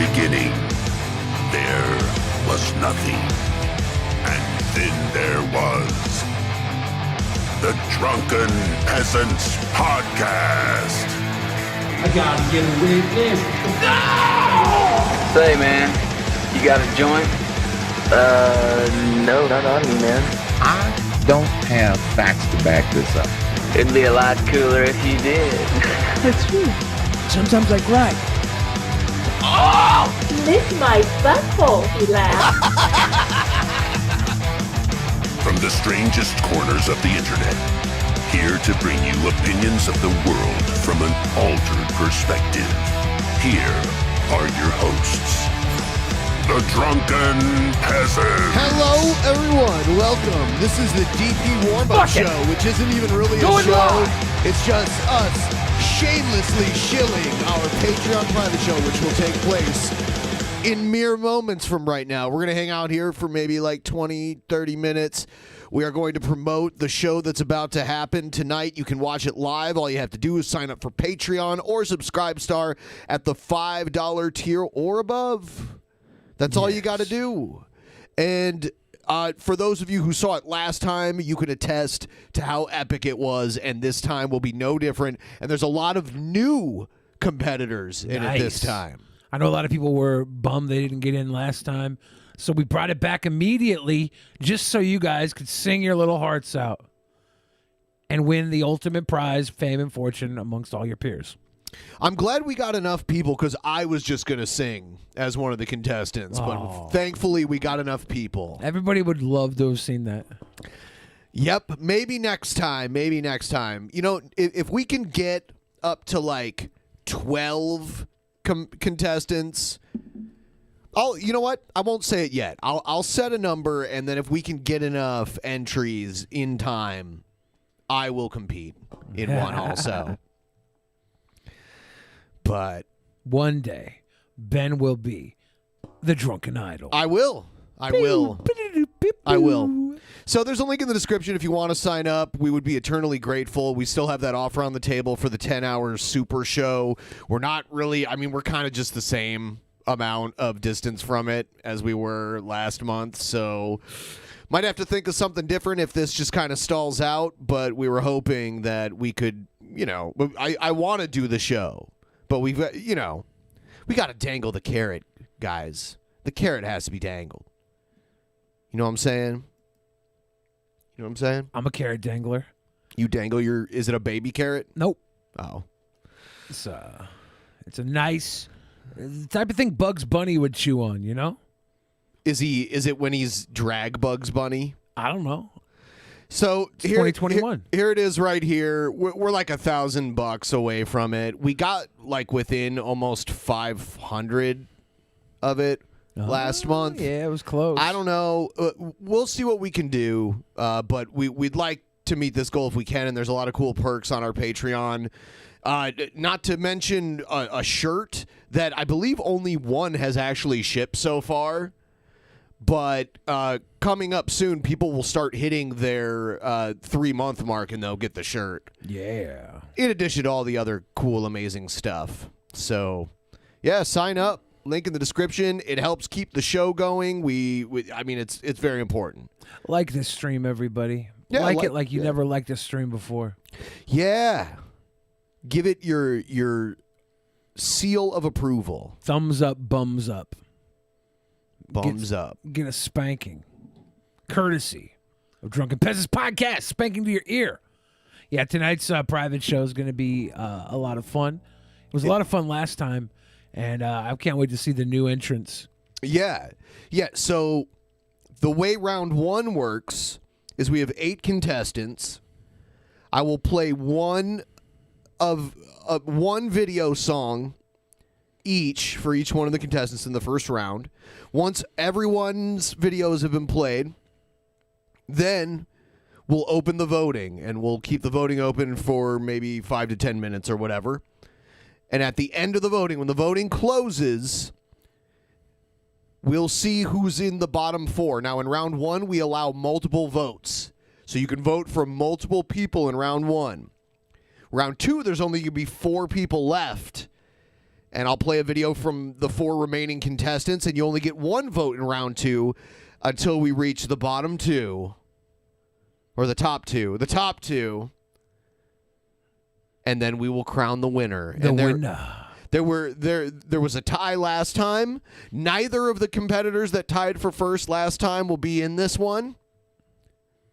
beginning, there was nothing. And then there was the Drunken Peasants Podcast. I gotta get a witness. No! Say, man, you got a joint? No, not on me, man. I don't have facts to back this up. It'd be a lot cooler if you did. That's true. Sometimes I cry. Oh! Lick my butthole, he laughed. From the strangest corners of the internet, here to bring you opinions of the world from an altered perspective. Here are your hosts, the Drunken Peasants. Hello, everyone. Welcome. This is the DP warm-up show, which isn't even really a show. It's just us shamelessly shilling our Patreon private show, which will take place in mere moments from right now. We're going to hang out here for maybe like 20, 30 minutes. We are going to promote the show that's about to happen tonight. You can watch it live. All you have to do is sign up for Patreon or Subscribestar at the $5 tier or above. That's all you got to do. And for those of you who saw it last time, you can attest to how epic it was, and this time will be no different. And there's a lot of new competitors in it this time. I know a lot of people were bummed they didn't get in last time, so we brought it back immediately just so you guys could sing your little hearts out and win the ultimate prize, fame and fortune amongst all your peers. I'm glad we got enough people because I was just going to sing as one of the contestants, but thankfully we got enough people. Everybody would love to have seen that. Yep, maybe next time, You know, if we can get up to like 12 contestants, you know what? I won't say it yet. I'll set a number, and then if we can get enough entries in time, I will compete in one also. But one day, Ben will be the drunken idol. I will. So there's a link in the description if you want to sign up. We would be eternally grateful. We still have that offer on the table for the 10-hour super show. We're not really, we're kind of just the same amount of distance from it as we were last month. So might have to think of something different if this just kind of stalls out. But we were hoping that we could, I want to do the show. But we got to dangle the carrot, guys. The carrot has to be dangled. You know what I'm saying? I'm a carrot dangler. You dangle is it a baby carrot? Nope. Oh. It's a nice the type of thing Bugs Bunny would chew on, you know? Is it when he's drag Bugs Bunny? I don't know. So it's 2021. Here it is right here. We're like $1,000 away from it. We got like within almost 500 of it last month. Yeah, it was close. I don't know. We'll see what we can do. But we'd like to meet this goal if we can. And there's a lot of cool perks on our Patreon. Not to mention a shirt that I believe only one has actually shipped so far. But coming up soon, people will start hitting their 3-month mark, and they'll get the shirt. Yeah. In addition to all the other cool, amazing stuff. So, yeah, sign up. Link in the description. It helps keep the show going. It's very important. Like this stream, everybody. Yeah, it like you never liked this stream before. Yeah. Give it your seal of approval. Thumbs up, bums up. Bums up. Get a spanking. Courtesy of Drunken Peasants Podcast. Spanking to your ear. Yeah, tonight's private show is going to be a lot of fun. It was a lot of fun last time, and I can't wait to see the new entrants. Yeah. So the way round one works is we have 8 contestants. I will play one video song each for each one of the contestants in the first round. Once everyone's videos have been played, then we'll open the voting, and we'll keep the voting open for maybe 5 to 10 minutes or whatever. And at the end of the voting, when the voting closes, we'll see who's in the bottom 4. Now, in round 1, we allow multiple votes. So you can vote for multiple people in round 1. Round 2, there's only going to be 4 people left. and I'll play a video from the 4 remaining contestants, and you only get 1 vote in round 2 until we reach the bottom 2. Or the top 2. The top 2. And then we will crown the winner. There was a tie last time. Neither of the competitors that tied for first last time will be in this one.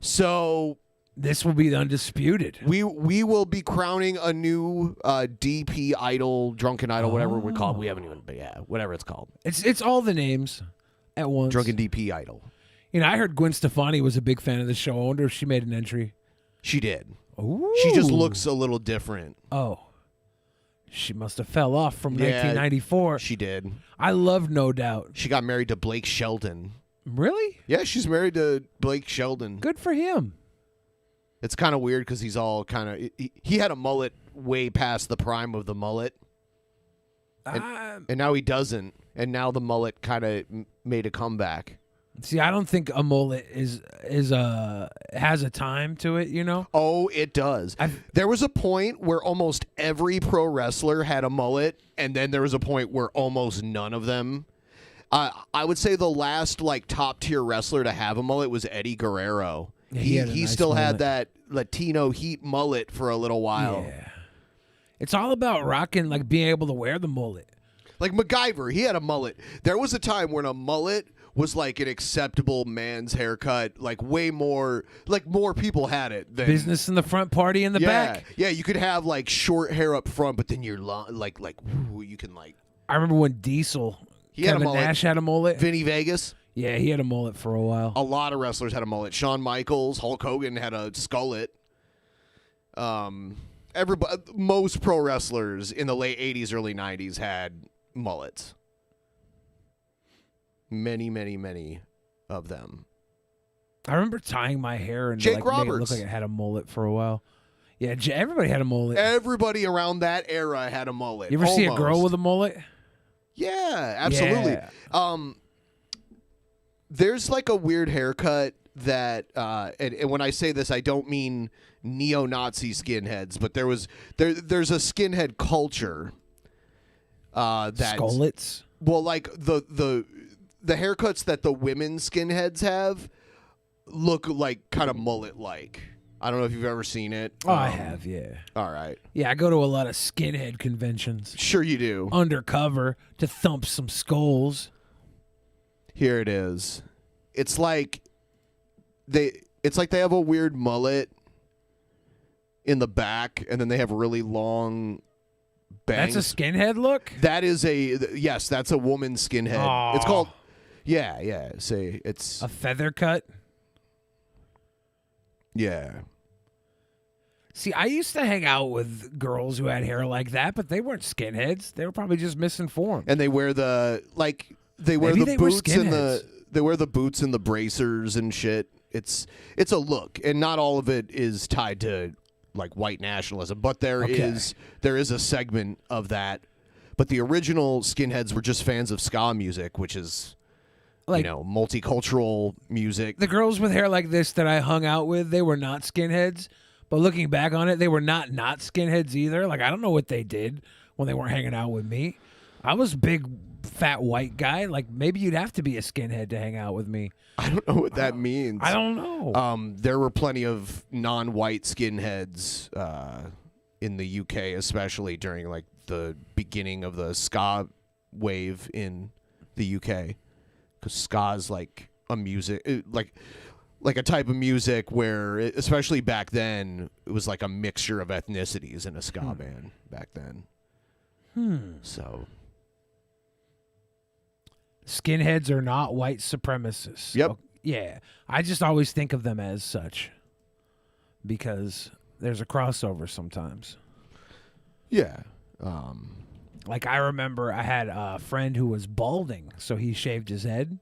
So this will be undisputed. We will be crowning a new DP idol, drunken idol, whatever we call it. We haven't even, whatever it's called. It's all the names at once. Drunken DP idol. You know, I heard Gwen Stefani was a big fan of the show. I wonder if she made an entry. She did. Ooh. She just looks a little different. Oh. She must have fell off from 1994. She did. I love No Doubt. She got married to Blake Shelton. Really? Yeah, she's married to Blake Shelton. Good for him. It's kind of weird because he's all kind of... He had a mullet way past the prime of the mullet. And now he doesn't. And now the mullet kind of made a comeback. See, I don't think a mullet has a time to it, you know? Oh, it does. There was a point where almost every pro wrestler had a mullet, and then there was a point where almost none of them. I would say the last top tier wrestler to have a mullet was Eddie Guerrero. Yeah, he still had that Latino heat mullet for a little while. Yeah. It's all about rocking, being able to wear the mullet. Like MacGyver, he had a mullet. There was a time when a mullet was like an acceptable man's haircut, way more, more people had it than business in the front, party in the back. Yeah, you could have short hair up front, but then you're you can I remember when Diesel, Kevin Nash had a mullet. Vinny Vegas. Yeah, he had a mullet for a while. A lot of wrestlers had a mullet. Shawn Michaels, Hulk Hogan had a skullet. Most pro wrestlers in the late 80s, early 90s had mullets. Many, many, many of them. I remember tying my hair and Jake make Roberts. it look like it had a mullet for a while. Yeah, everybody had a mullet. Everybody around that era had a mullet. You ever see a girl with a mullet? Yeah, absolutely. Yeah. There's a weird haircut that, and when I say this, I don't mean neo-Nazi skinheads, but there's a skinhead culture. That Skullets? Well, the haircuts that the women skinheads have look kind of mullet-like. I don't know if you've ever seen it. Oh, I have, yeah. All right. Yeah, I go to a lot of skinhead conventions. Sure you do. Undercover to thump some skulls. Here it is. It's like they have a weird mullet in the back, and then they have really long bangs. That's a skinhead look? That is yes, that's a woman skinhead. Aww. It's called say it's a feather cut. Yeah. See, I used to hang out with girls who had hair like that, but they weren't skinheads. They were probably just misinformed. And they wear the boots and the bracers and shit. It's a look, and not all of it is tied to white nationalism, but there is a segment of that. But the original skinheads were just fans of ska music, which is multicultural music. The girls with hair like this that I hung out with, they were not skinheads. But looking back on it, they were not skinheads either. I don't know what they did when they weren't hanging out with me. I was a big, fat white guy. Maybe you'd have to be a skinhead to hang out with me. I don't know what that means. I don't know. There were plenty of non-white skinheads in the UK, especially during the beginning of the ska wave in the UK. Because ska's a music, like a type of music where, especially back then, it was a mixture of ethnicities in a ska band back then. So, skinheads are not white supremacists. Yep. Yeah, I just always think of them as such because there's a crossover sometimes. Yeah. I remember I had a friend who was balding, so he shaved his head,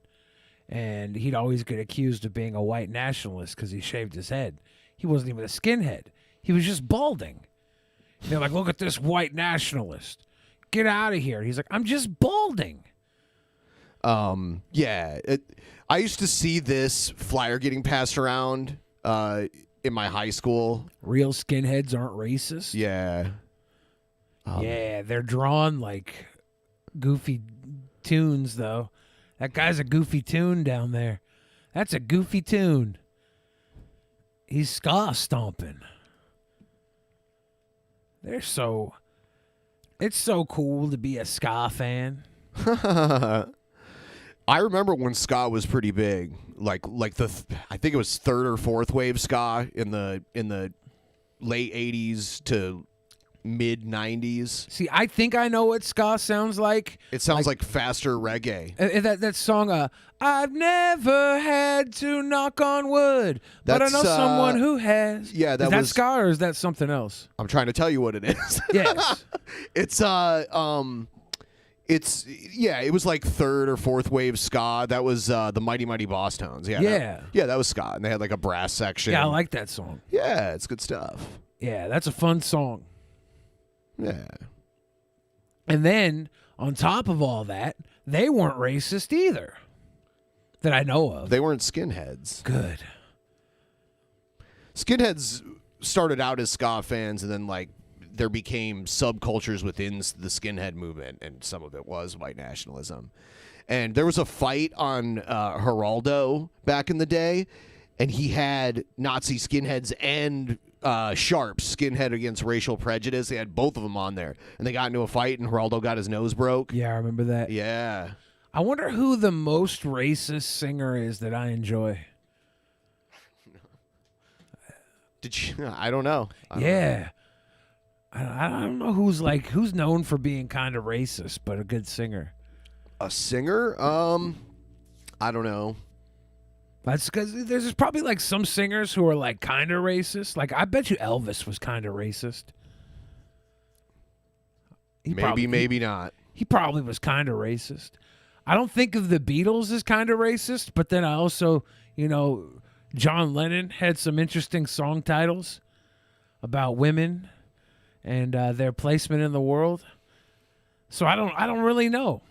and he'd always get accused of being a white nationalist because he shaved his head. He wasn't even a skinhead. He was just balding. And they're like, look at this white nationalist. Get out of here. He's like, I'm just balding. Yeah. I used to see this flyer getting passed around in my high school. Real skinheads aren't racist? Yeah. Yeah, they're drawn goofy tunes, though. That guy's a goofy tune down there. That's a goofy tune. He's ska stomping. It's so cool to be a ska fan. I remember when ska was pretty big, like I think it was third or fourth wave ska in the late 80s to mid 90s. See, I think I know what ska sounds like. It sounds like faster reggae. That song, I've never had to knock on wood, but I know someone who has. Yeah, is that ska or is that something else? I'm trying to tell you what it is. Yes. It was like third or fourth wave ska. That was the Mighty Mighty Boss Tones. Yeah. That was ska, and they had like a brass section. Yeah, I like that song. Yeah, it's good stuff. Yeah, that's a fun song. Yeah. And then, on top of all that, they weren't racist either. That I know of. They weren't skinheads. Good. Skinheads started out as ska fans, and then like there became subcultures within the skinhead movement, and some of it was white nationalism. And there was a fight on Geraldo back in the day, and he had Nazi skinheads and Sharps, Skinhead Against Racial Prejudice. They had both of them on there, and they got into a fight, and Geraldo got his nose broke. Yeah, I remember that. Yeah. I wonder who the most racist singer is that I enjoy. I don't know. I don't know who's known for being kind of racist, but a good singer. A singer? I don't know. That's because there's probably like some singers who are like kind of racist. Like I bet you Elvis was kind of racist. Maybe not. He probably was kind of racist. I don't think of the Beatles as kind of racist, but then I also, John Lennon had some interesting song titles about women and their placement in the world. So I don't really know.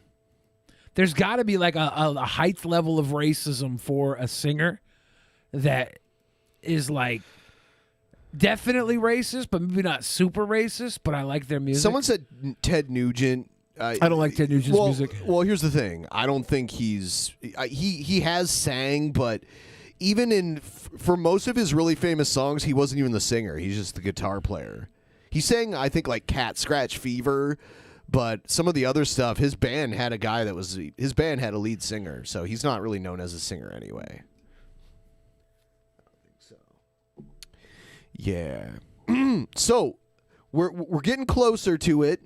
There's got to be like a height level of racism for a singer that is like definitely racist, but maybe not super racist, but I like their music. Someone said Ted Nugent. I don't like Ted Nugent's music. Well, here's the thing. I don't think he has sang, but even for most of his really famous songs, he wasn't even the singer. He's just the guitar player. He sang, I think, like Cat Scratch Fever, but some of the other stuff, his band had a lead singer, so he's not really known as a singer anyway. I don't think so. Yeah. So we're getting closer to it.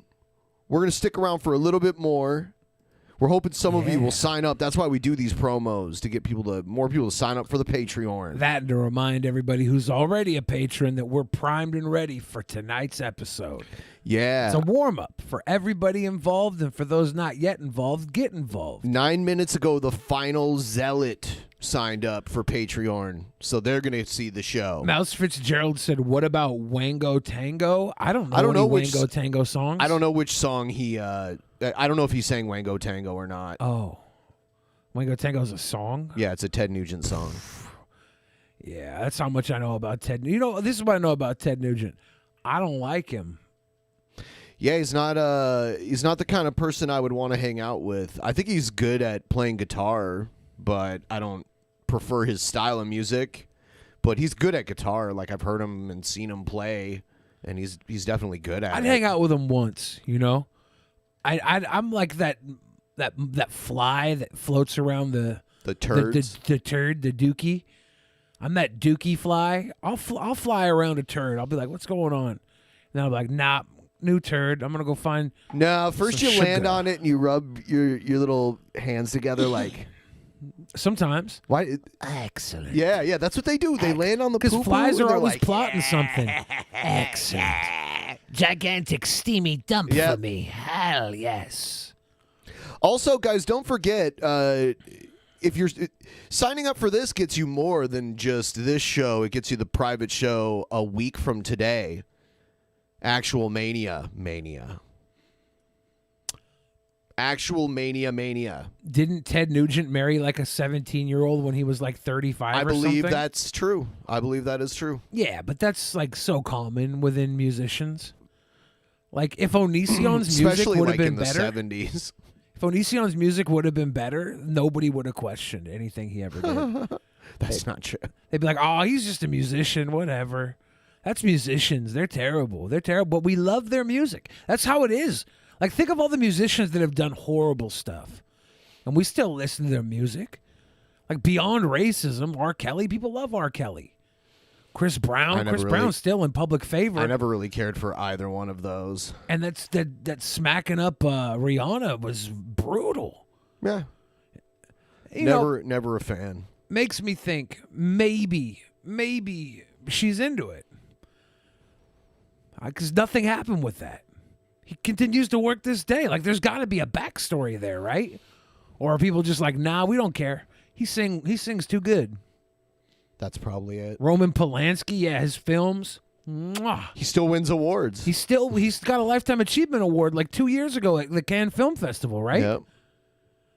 We're going to stick around for a little bit more. We're hoping some of you will sign up. That's why we do these promos, to get more people to sign up for the Patreon. That, and to remind everybody who's already a patron that we're primed and ready for tonight's episode. Yeah. It's a warm-up for everybody involved, and for those not yet involved, get involved. 9 minutes ago, the final zealot signed up for Patreon, so they're going to see the show. Mouse Fitzgerald said, what about Wango Tango? I don't know Wango Tango songs. I don't know which song he... I don't know if he sang Wango Tango or not. Oh. Wango Tango's a song? Yeah, it's a Ted Nugent song. Yeah, that's how much I know about Ted. This is what I know about Ted Nugent. I don't like him. Yeah, he's not the kind of person I would want to hang out with. I think he's good at playing guitar, but I don't prefer his style of music. But he's good at guitar. Like, I've heard him and seen him play, and he's definitely good at it. I'd hang out with him once, I'm like that fly that floats around the turds. The turd, the dookie. I'm that dookie fly. I'll fly around a turd. I'll be like, what's going on? And then I'll be like, nah, new turd. I'm gonna go find. No, first you land on it and you rub your little hands together like. Sometimes. Why? Excellent. Yeah, that's what they do. They land on the because poo-poo flies are always like, plotting something. Excellent. Gigantic steamy dump for me. Hell yes. Also, guys, don't forget, if you're signing up for this, gets you more than just this show. It gets you the private show a week from today. Actual Mania. Actual Mania. Didn't Ted Nugent marry like a 17-year-old when he was like 35 I or believe something? that's true. I believe that is true. Yeah, but that's like so common within musicians. Like if Onision's music Especially would have like been in the better. 70s. If Onision's music would have been better, nobody would have questioned anything he ever did. That's not true. They'd be like, "Oh, he's just a musician, whatever." That's musicians. They're terrible. They're terrible, but we love their music. That's how it is. Like think of all the musicians that have done horrible stuff, and we still listen to their music. Like beyond racism, R. Kelly, people love R. Kelly. Chris Brown, Brown's still in public favor. I never really cared for either one of those. And that smacking up Rihanna was brutal. Yeah. Never a fan. Makes me think maybe she's into it. Because nothing happened with that. He continues to work this day. Like there's got to be a backstory there, right? Or are people just like, nah, we don't care. He sings too good. That's probably it. Roman Polanski, yeah, his films. Mwah. He still wins awards. He's got a Lifetime Achievement Award like 2 years ago at the Cannes Film Festival, right? Yep.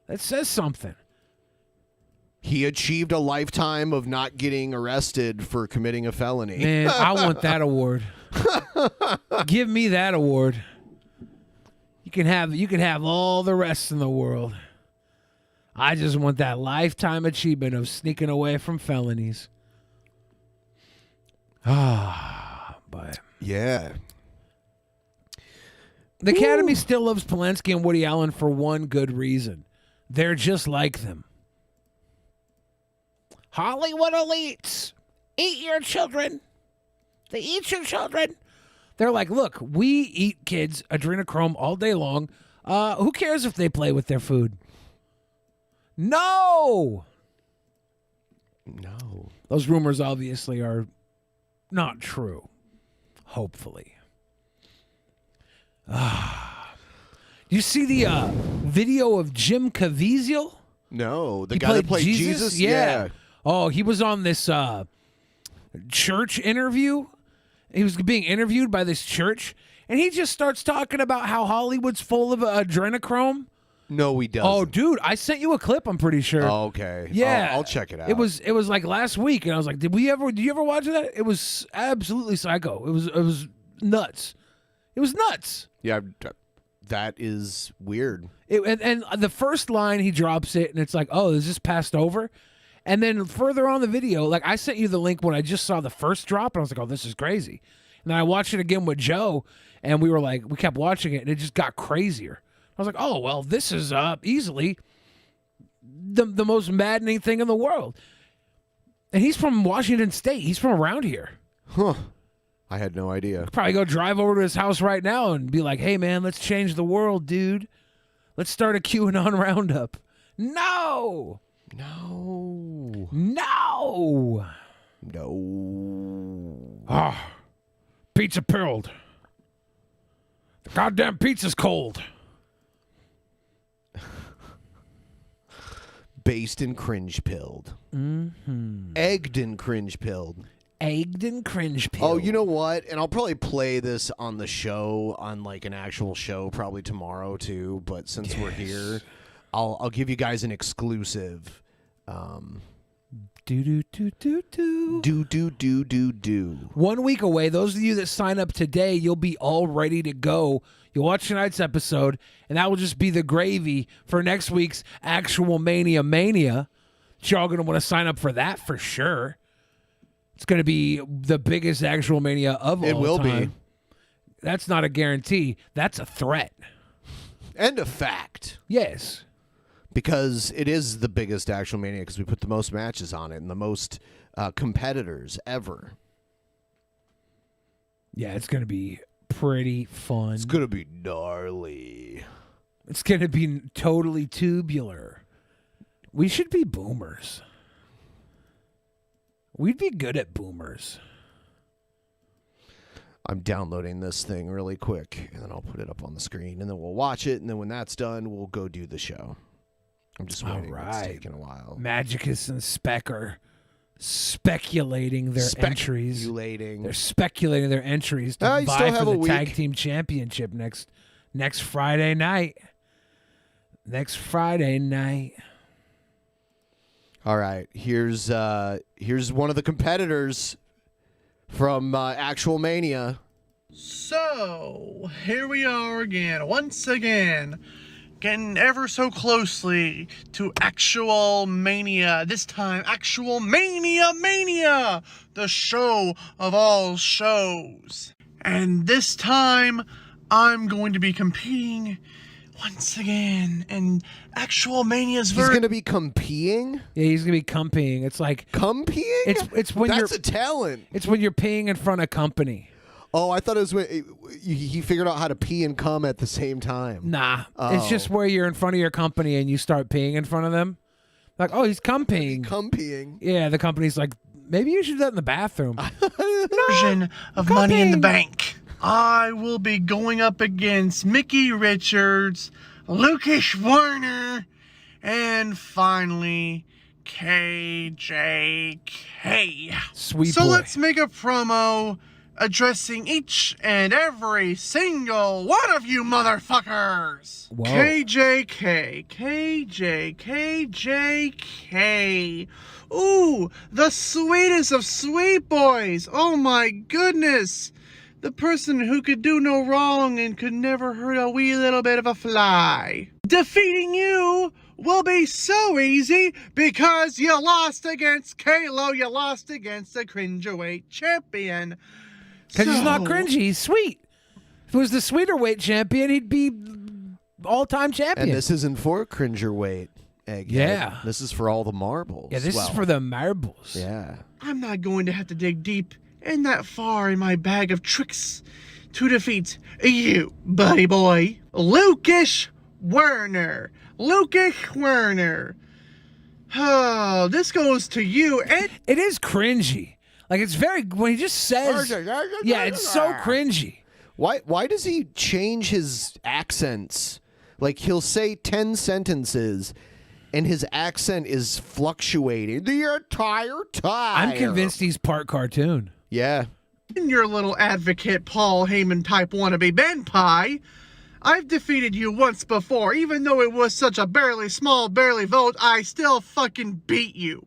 That says something. He achieved a lifetime of not getting arrested for committing a felony. Man, I want that award. Give me that award. You can have all the rest in the world. I just want that lifetime achievement of sneaking away from felonies. But yeah. The Academy still loves Polanski and Woody Allen for one good reason. They're just like them. Hollywood elites. Eat your children. They eat your children. They're like, look, we eat kids adrenochrome all day long. Who cares if they play with their food? No. Those rumors obviously are not true. Hopefully. Do you see the video of Jim Caviezel? No, the guy that played Jesus? Yeah. Oh, he was on this church interview. He was being interviewed by this church, and he just starts talking about how Hollywood's full of adrenochrome. No, he doesn't. Oh, dude, I sent you a clip, I'm pretty sure. Oh, okay. Yeah. I'll check it out. It was like last week, and I was like, did you ever watch that? It was absolutely psycho. It was nuts. It was nuts. Yeah, that is weird. And the first line, he drops it, and it's like, oh, is this passed over? And then further on the video, like I sent you the link when I just saw the first drop, and I was like, oh, this is crazy. And then I watched it again with Joe, and we kept watching it, and it just got crazier. I was like, oh, well, this is easily the most maddening thing in the world. And he's from Washington State. He's from around here. Huh. I had no idea. Probably go drive over to his house right now and be like, hey, man, let's change the world, dude. Let's start a QAnon roundup. No. Pizza pilled. The goddamn pizza's cold. Based and cringe pilled. Mm-hmm. Egged and cringe pilled. Egged and cringe pilled. Oh, you know what? And I'll probably play this on the show, on like an actual show, probably tomorrow too. But since we're here, I'll give you guys an exclusive. Do. 1 week away. Those of you that sign up today, you'll be all ready to go. You'll watch tonight's episode, and that will just be the gravy for next week's actual Mania. You're all going to want to sign up for that for sure. It's going to be the biggest actual Mania of all time. It will be. That's not a guarantee. That's a threat. And a fact. Yes. Because it is the biggest actual Mania because we put the most matches on it and the most competitors ever. Yeah, it's going to be pretty fun. It's going to be gnarly. It's going to be totally tubular. We should be boomers. We'd be good at boomers. I'm downloading this thing really quick, and then I'll put it up on the screen, and then we'll watch it, and then when that's done, we'll go do the show. I'm just waiting. All right. It's taking a while. Magicus and Speck are speculating their entries. They're speculating their entries to vie for the tag team championship next Friday night. Next Friday night. All right. Here's one of the competitors from Actual Mania. So, here we are again, once again, getting ever so closely to Actual Mania. This time, Actual Mania, the show of all shows. And this time, I'm going to be competing once again in Actual Mania's He's going to be competing? Yeah, he's gonna be comping. It's like Competing? It's when That's a talent. It's when you're peeing in front of company. Oh, I thought it was when he figured out how to pee and cum at the same time. Nah, it's just where you're in front of your company and you start peeing in front of them. Like, oh, he's comping. Competing. Yeah, the company's like, maybe you should do that in the bathroom. Version of Money in the Bank. I will be going up against Mickey Richards, Lucas Werner, and finally KJK. Sweet So boy. let's make a promo addressing each and every single one of you motherfuckers. Whoa. KJK, KJK. Ooh, the sweetest of sweet boys. Oh my goodness. The person who could do no wrong and could never hurt a wee little bit of a fly. Defeating you will be so easy because you lost against Kalo. You lost against the Cringerweight champion. Because he's not cringy, he's sweet. If it was the sweeter weight champion, he'd be all-time champion. And this isn't for Cringerweight, Egghead. Yeah. This is for all the marbles. Yeah, this is for the marbles. Yeah. I'm not going to have to dig deep and that far in my bag of tricks to defeat you, buddy boy. Lucas Werner. Oh, this goes to you. And it is cringy. Like, it's very, when he just says, yeah, it's so cringy. Why does he change his accents? Like, he'll say 10 sentences, and his accent is fluctuating the entire time. I'm convinced he's part cartoon. Yeah. your little advocate Paul Heyman type wannabe BENPAI, I've defeated you once before. Even though it was such a barely vote, I still fucking beat you.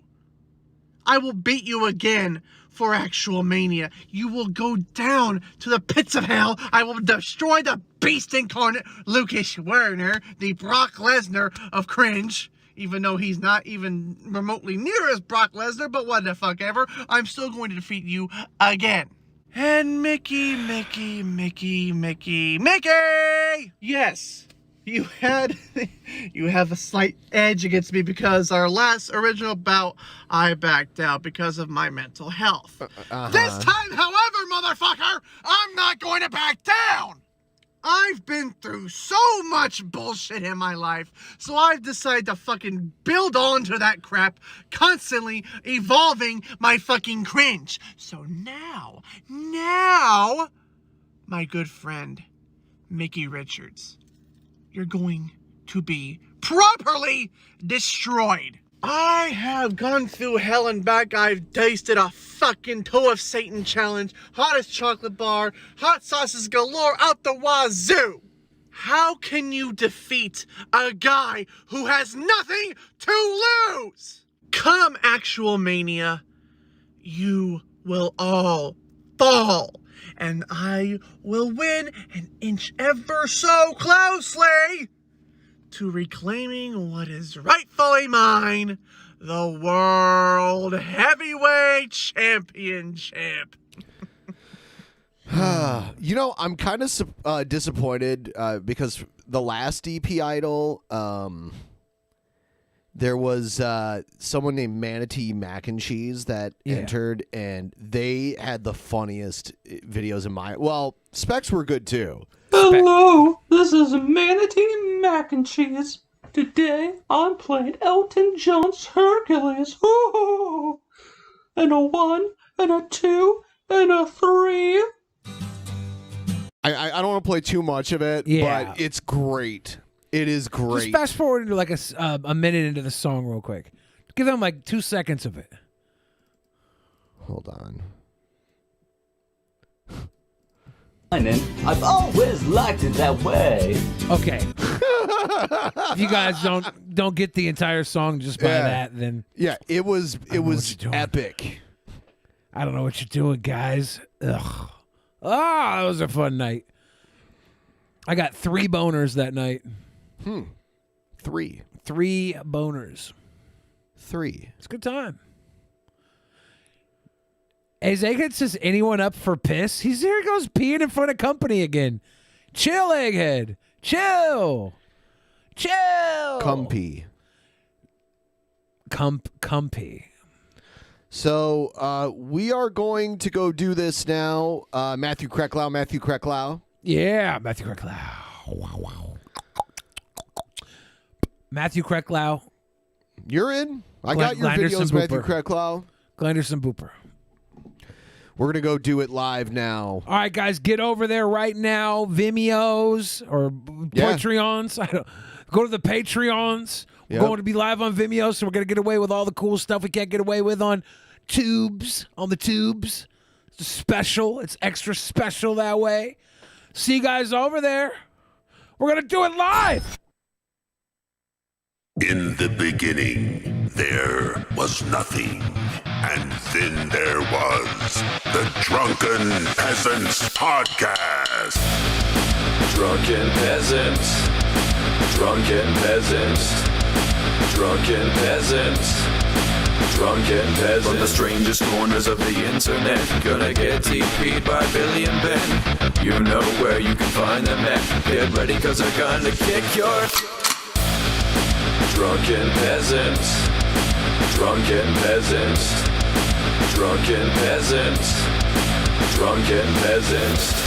I will beat you again for Actual Mania. You will go down to the pits of hell. I will destroy the beast incarnate, Lucas Werner, the Brock Lesnar of cringe. Even though he's not even remotely near as Brock Lesnar, but what the fuck ever. I'm still going to defeat you again. And Mickey! Yes, you have a slight edge against me because our last original bout, I backed out because of my mental health. This time, however, motherfucker, I'm not going to back down! I've been through so much bullshit in my life, so I've decided to fucking build on to that crap, constantly evolving my fucking cringe. So now, my good friend, Mickey Richards, you're going to be properly destroyed. I have gone through hell and back. I've tasted a fucking toe of Satan challenge, hottest chocolate bar, hot sauces galore out the wazoo. How can you defeat a guy who has nothing to lose? Come Actual Mania, you will all fall, and I will win an inch ever so closely to reclaiming what is rightfully mine, the World Heavyweight Championship. You know, I'm kind of disappointed because the last DP Idol, there was someone named Manatee Mac and Cheese that entered, and they had the funniest videos in my... Well, Specs were good, too. Hello, this is Manatee Mac and Cheese. Today, I'm playing Elton John's Hercules. Ooh, and a 1, and a 2, and a 3. I don't want to play too much of it, but it's great. It is great. Just fast forward into like a minute into the song real quick. Give them like 2 seconds of it. Hold on. I've always liked it that way. Okay. If you guys don't get the entire song just by that, then it was epic. I don't know what you're doing, guys. Ugh. Ah, that was a fun night. I got 3 boners that night. 3. 3 boners. 3. It's a good time. As Egghead says, anyone up for piss? Here he goes peeing in front of company again. Chill, Egghead. Chill. Compy. Compy. So we are going to go do this now. Matthew Krecklau. Yeah, Matthew Krecklau. Wow. Matthew Krecklau. You're in. I got your videos, Matthew Krecklau. Glenderson Booper. We're going to go do it live now. All right, guys, get over there right now. Vimeos or Patreons. Go to the Patreons. We're going to be live on Vimeo, so we're going to get away with all the cool stuff we can't get away with on tubes. It's special. It's extra special that way. See you guys over there. We're going to do it live. In the beginning, there was nothing. And then there was the Drunken Peasants Podcast. Drunken Peasants. Drunken Peasants. Drunken Peasants. Drunken Peasants. From the strangest corners of the internet, gonna get TP'd by Billy and Ben. You know where you can find them at. Get ready, cause they're gonna kick your... Drunken Peasants. Drunken Peasants. Drunken Peasants. Drunken Peasants.